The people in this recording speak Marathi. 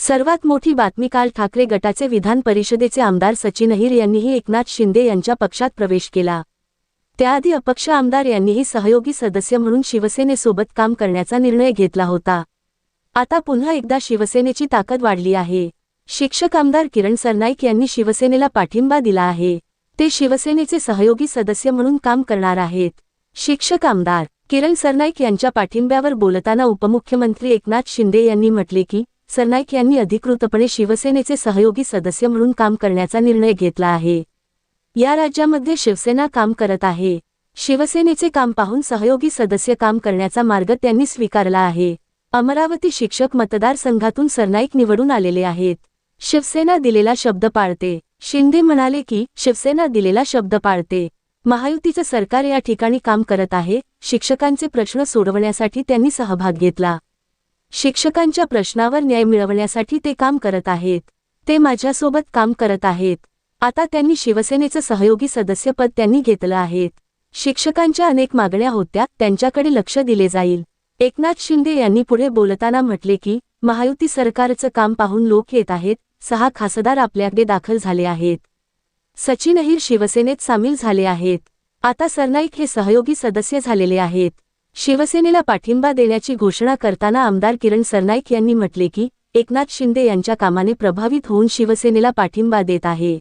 सर्वात मोठी बातमी काल ठाकरे गटाचे विधान परिषदेचे आमदार सचिन अहिर यांनीही एकनाथ शिंदे यांच्या पक्षात प्रवेश केला। त्याआधी अपक्ष आमदार यांनीही सहयोगी सदस्य म्हणून शिवसेनेसोबत काम करण्याचा निर्णय घेतला होता। आता पुन्हा एकदा शिवसेनेची ताकद वाढली आहे। शिक्षक आमदार किरण सरनाईक यांनी शिवसेनेला पाठिंबा दिला आहे। ते शिवसेनेचे सहयोगी सदस्य म्हणून काम करणार आहेत। शिक्षक आमदार किरण सरनाईक यांच्या पाठिंब्यावर बोलताना उपमुख्यमंत्री एकनाथ शिंदे यांनी म्हटले की सरनाईक यांनी अधिकृतपणे शिवसेनेचे सहयोगी सदस्य म्हणून काम करण्याचा निर्णय घेतला आहे। या राज्यामध्ये शिवसेना काम करत आहे। शिवसेनेचे काम पाहून सहयोगी सदस्य काम करण्याचा मार्ग त्यांनी स्वीकारला आहे। अमरावती शिक्षक मतदारसंघातून सरनाईक निवडून आलेले आहेत। शिवसेना दिलेला शब्द पाळते। शिंदे म्हणाले की शिवसेना दिलेला शब्द पाळते। महायुतीचं सरकार या ठिकाणी काम करत आहे। शिक्षकांचे प्रश्न सोडवण्यासाठी त्यांनी सहभाग घेतला। शिक्षकांच्या प्रश्नावर न्याय मिळवण्यासाठी ते काम करत आहेत। ते माझ्यासोबत काम करत आहेत। आता त्यांनी शिवसेनेचं सहयोगी सदस्यपद त्यांनी घेतलं आहे। शिक्षकांच्या अनेक मागण्या होत्या, त्यांच्याकडे लक्ष दिले जाईल। एकनाथ शिंदे यांनी पुढे बोलताना म्हटले की महायुती सरकारचं काम पाहून लोक येत आहेत। 6 खासदार आपल्याकडे दाखल झाले आहेत। सचिन अहिर शिवसेनेत सामील झाले आहेत। आता सरनाईक हे सहयोगी सदस्य झालेले आहेत। शिवसेनेला पाठिंबा देण्याची घोषणा करताना आमदार किरण सरनाईक यांनी म्हटले की एकनाथ शिंदे यांच्या कामाने प्रभावित होऊन शिवसेनेला पाठिंबा देत आहे।